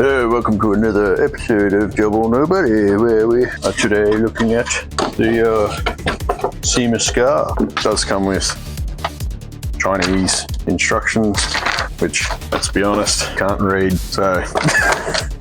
Welcome to another episode of Job or Nobody, where we are today looking at the CYMA SCAR. It does come with Chinese instructions, which, let's be honest, can't read. So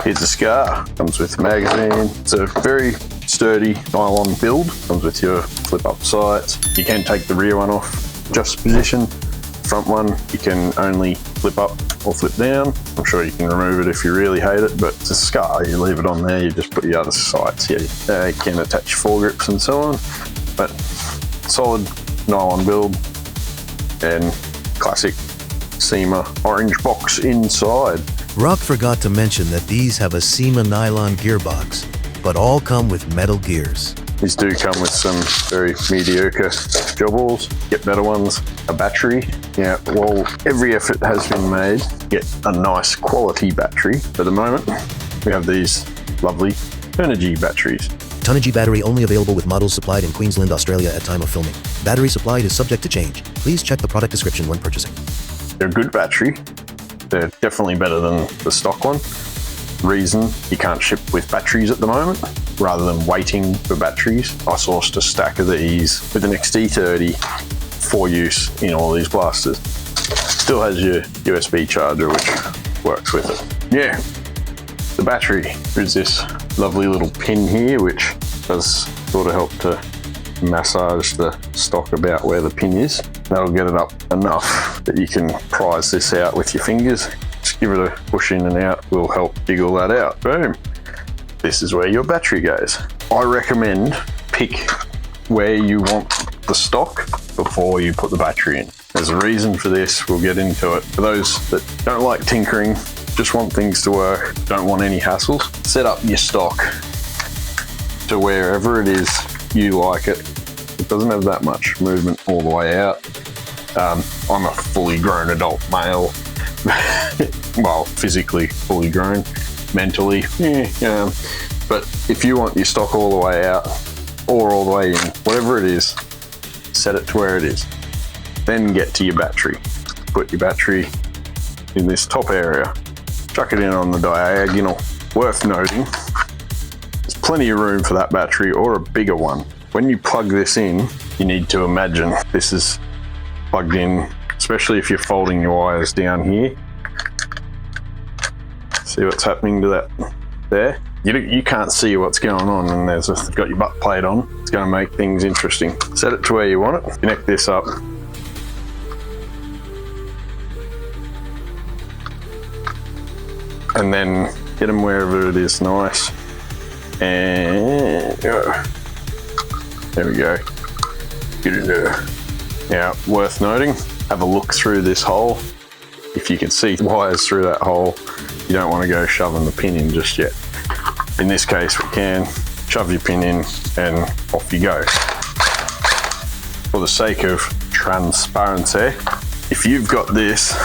here's a SCAR. Comes with a magazine. It's a very sturdy nylon build. Comes with your flip-up sights. You can take the rear one off just position. Front one you can only flip up or flip down. I'm sure you can remove it if you really hate it, but it's a SCAR. You leave it on there, you just put the other sights here. You can attach foregrips and so on, but solid nylon build and classic CYMA orange box inside. Rock forgot to mention that these have a CYMA nylon gearbox, but all come with metal gears. These do come with some very mediocre job balls. Get better ones. A battery. Yeah, well, every effort has been made to get a nice quality battery. For the moment, we have these lovely Energy batteries. Tonergy battery only available with models supplied in Queensland, Australia at time of filming. Battery supplied is subject to change. Please check the product description when purchasing. They're a good battery. They're definitely better than the stock one. Reason you can't ship with batteries at the moment. Rather than waiting for batteries, I sourced a stack of these with an XT30 for use in all these blasters. Still has your USB charger, which works with it. Yeah, the battery. There's this lovely little pin here, which does sort of help to massage the stock about where the pin is. That'll get it up enough that you can prise this out with your fingers. Just give it a push in and out, will help jiggle that out. Boom. This is where your battery goes. I recommend pick where you want the stock before you put the battery in. There's a reason for this, we'll get into it. For those that don't like tinkering, just want things to work, don't want any hassles, set up your stock to wherever it is you like it. It doesn't have that much movement all the way out. I'm a fully grown adult male. Well, physically fully grown, mentally, but if you want your stock all the way out or all the way in, whatever it is, set it to where it is. Then get to your battery. Put your battery in this top area. Chuck it in on the diagonal. Worth noting, there's plenty of room for that battery or a bigger one. When you plug this in, you need to imagine this is plugged in, especially if you're folding your wires down here. See what's happening to that there? You can't see what's going on, and you've got your butt plate on. It's going to make things interesting. Set it to where you want it. Connect this up. And then hit them wherever it is nice. And there we go. Get it there. Now, worth noting, have a look through this hole. If you can see wires through that hole, you don't want to go shoving the pin in just yet. In this case, we can shove your pin in and off you go. For the sake of transparency, if you've got this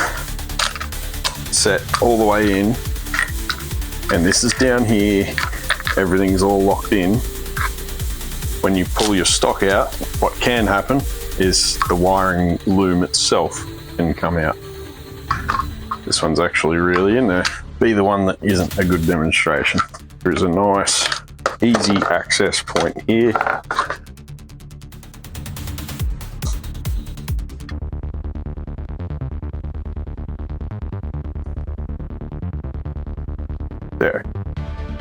set all the way in, and this is down here, everything's all locked in, when you pull your stock out, what can happen is the wiring loom itself can come out. This one's actually really in there. Be the one that isn't a good demonstration. There's a nice, easy access point here. There.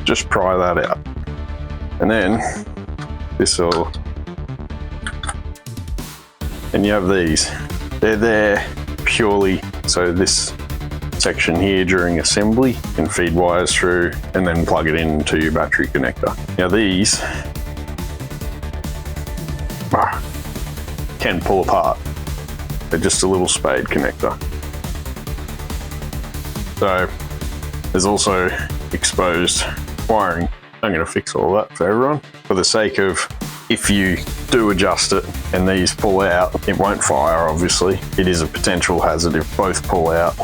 Just pry that out. And then this will, and you have these. They're there purely so this section here during assembly can feed wires through and then plug it into your battery connector. Now these can pull apart. They're just a little spade connector. So there's also exposed wiring. I'm going to fix all that for everyone. For the sake of, if you do adjust it and these pull out, it won't fire obviously. It is a potential hazard if both pull out.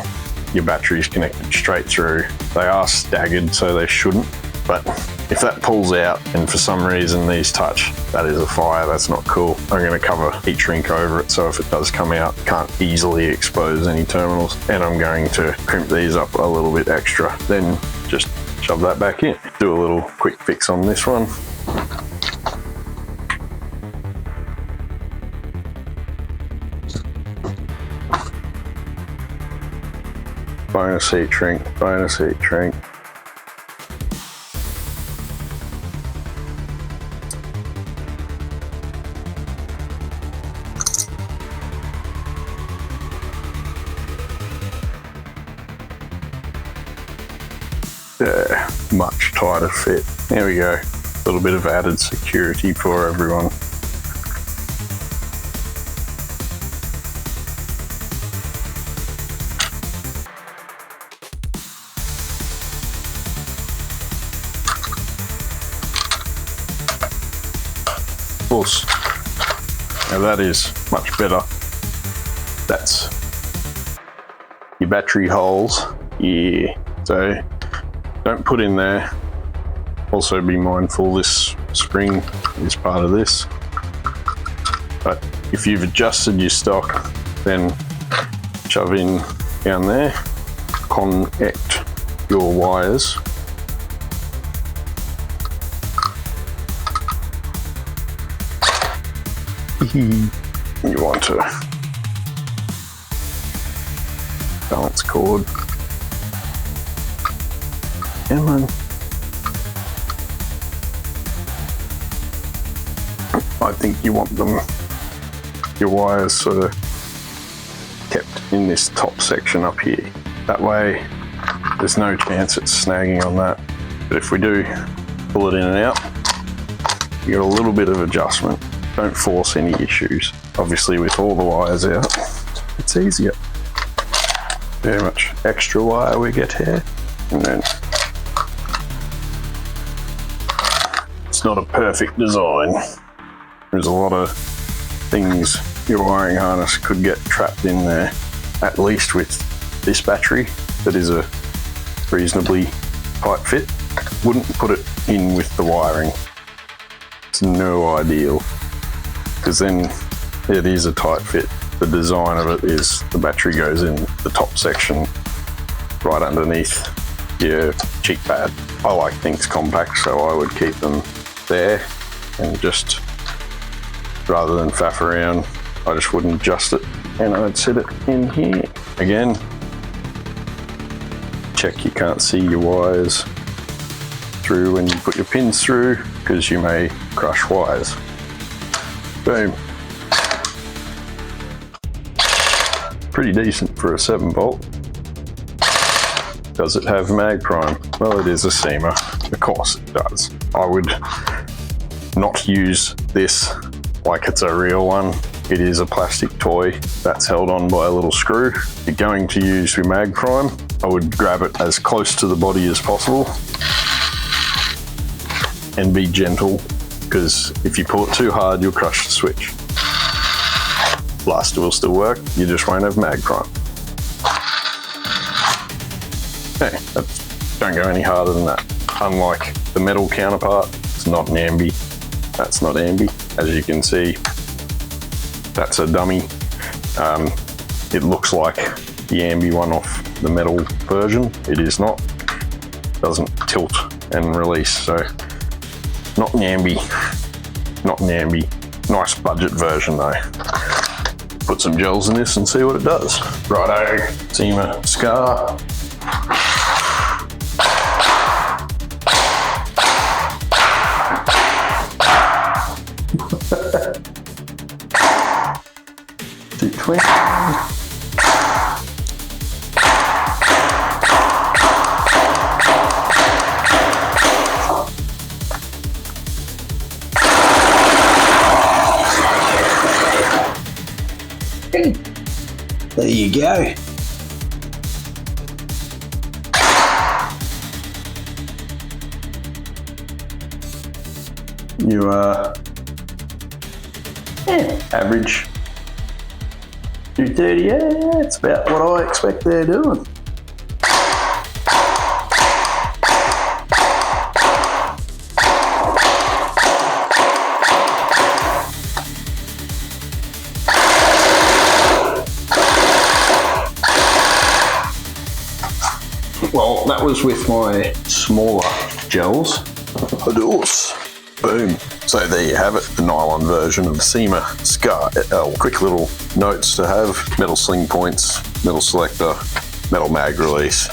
Your battery's connected straight through. They are staggered, so they shouldn't. But if that pulls out and for some reason these touch, that is a fire. That's not cool. I'm going to cover heat shrink over it, so if it does come out, can't easily expose any terminals. And I'm going to crimp these up a little bit extra. Then just shove that back in. Do a little quick fix on this one. Bonus heat shrink, bonus heat shrink. Yeah, much tighter fit. There we go. A little bit of added security for everyone. Of course. Now that is much better. That's your battery holes. Yeah. So don't put in there. Also be mindful this spring is part of this. But if you've adjusted your stock, then shove in down there, connect your wires. You want to balance cord. Come on. I think you want them, your wires sort of kept in this top section up here. That way there's no chance it's snagging on that. But if we do pull it in and out, you get a little bit of adjustment. Don't force any issues. Obviously with all the wires out, it's easier. Very much extra wire we get here. And then it's not a perfect design. There's a lot of things your wiring harness could get trapped in there, at least with this battery that is a reasonably tight fit. Wouldn't put it in with the wiring. It's no ideal, because then it is a tight fit. The design of it is the battery goes in the top section right underneath your cheek pad. I like things compact, so I would keep them there, and just rather than faff around, I just wouldn't adjust it and I'd set it in here. Again, check you can't see your wires through when you put your pins through, because you may crush wires. Boom. Pretty decent for a 7-volt. Does it have mag prime? Well, it is a CYMA. Of course it does. I would not use this like it's a real one. It is a plastic toy that's held on by a little screw. If you're going to use your mag prime, I would grab it as close to the body as possible and be gentle, because if you pull it too hard, you'll crush the switch. Blaster will still work, you just won't have mag prime. Okay, don't go any harder than that. Unlike the metal counterpart, it's not an ambi. That's not ambi. As you can see, that's a dummy. It looks like the ambi one off the metal version. It is not. Doesn't tilt and release, so not an ambi. Not an ambi. Nice budget version though. Put some gels in this and see what it does. Righto, CYMA SCAR. There you go. You are average 230, yeah, it's about what I expect they're doing. Well, that was with my smaller gels. Adios. Boom. So there you have it, the nylon version of the CYMA SCAR-L. Quick little notes to have: metal sling points, metal selector, metal mag release.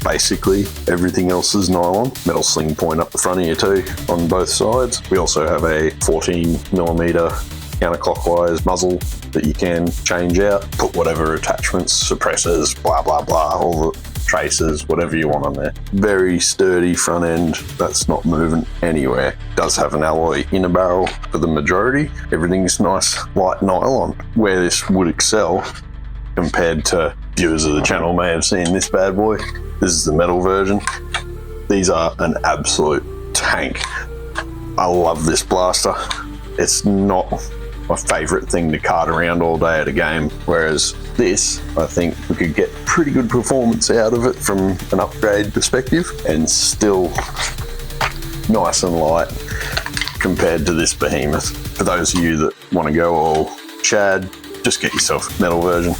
Basically, everything else is nylon. Metal sling point up the front of you too, on both sides. We also have a 14mm counterclockwise muzzle that you can change out. Put whatever attachments, suppressors, blah, blah, blah, all the tracers, whatever you want on there. Very sturdy front end, that's not moving anywhere. Does have an alloy inner barrel for the majority. Everything's nice light nylon. Where this would excel compared to viewers of the channel may have seen this bad boy. This is the metal version. These are an absolute tank. I love this blaster. It's not my favorite thing to cart around all day at a game, whereas this, I think we could get pretty good performance out of it from an upgrade perspective, and still nice and light compared to this behemoth. For those of you that want to go all Chad, just get yourself a metal version.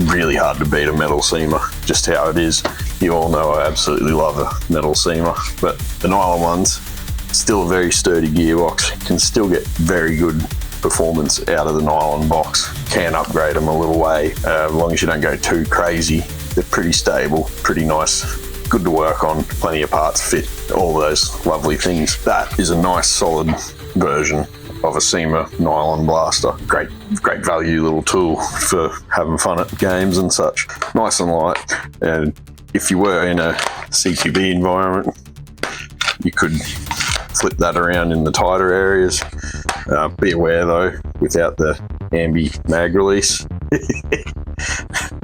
Really hard to beat a metal CYMA, just how it is. You all know I absolutely love a metal CYMA, but the nylon ones, still a very sturdy gearbox, can still get very good performance out of the nylon box. Can upgrade them a little way, as long as you don't go too crazy. They're pretty stable, pretty nice, good to work on, plenty of parts fit, all those lovely things. That is a nice solid version of a CYMA nylon blaster. Great value little tool for having fun at games and such. Nice and light, and if you were in a CQB environment, you could flip that around in the tighter areas. Be aware though, without the ambi mag release,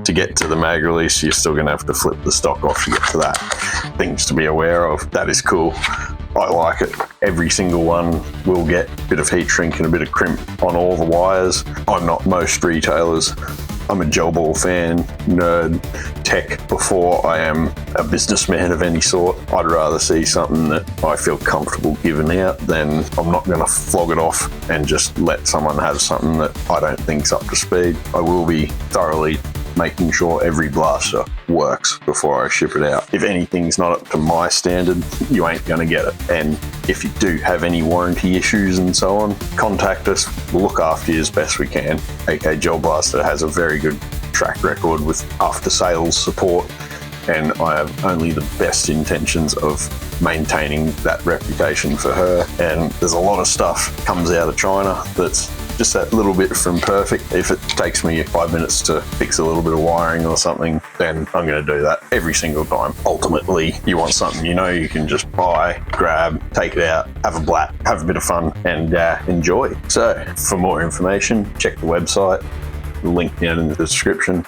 to get to the mag release, you're still going to have to flip the stock off to get to that. Things to be aware of. That is cool. I like it. Every single one will get a bit of heat shrink and a bit of crimp on all the wires. I'm not most retailers. I'm a gel ball fan, nerd, tech before I am a businessman of any sort. I'd rather see something that I feel comfortable giving out than I'm not going to flog it off and just let someone have something that I don't think's up to speed. I will be thoroughly making sure every blaster works before I ship it out. If anything's not up to my standard, you ain't going to get it. And if you do have any warranty issues and so on, contact us. We'll look after you as best we can. AKgelblaster has a very good track record with after sales support, and I have only the best intentions of maintaining that reputation for her. And there's a lot of stuff comes out of China that's just that little bit from perfect. If it takes me 5 minutes to fix a little bit of wiring or something, then I'm going to do that every single time. Ultimately, you want something you can just buy, grab, take it out, have a blat, have a bit of fun, and enjoy. So for more information, check the website, link down in the description.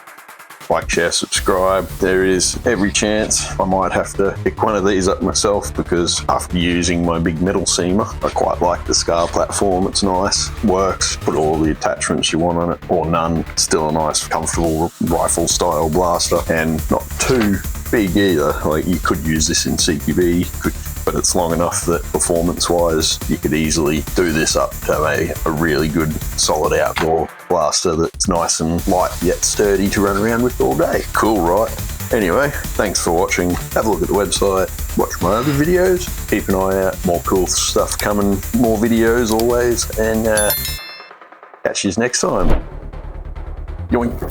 Like, share, subscribe. There is every chance I might have to pick one of these up myself, because after using my big metal CYMA, I quite like the SCAR platform. It's nice, works, put all the attachments you want on it, or none. Still a nice, comfortable rifle style blaster, and not too big either. Like, you could use this in CQB, but it's long enough that performance-wise, you could easily do this up to a really good, solid outdoor blaster that's nice and light yet sturdy to run around with all day. Cool, right? Anyway, thanks for watching. Have a look at the website, watch my other videos, keep an eye out, more cool stuff coming, more videos always, and catch you next time. Yoink.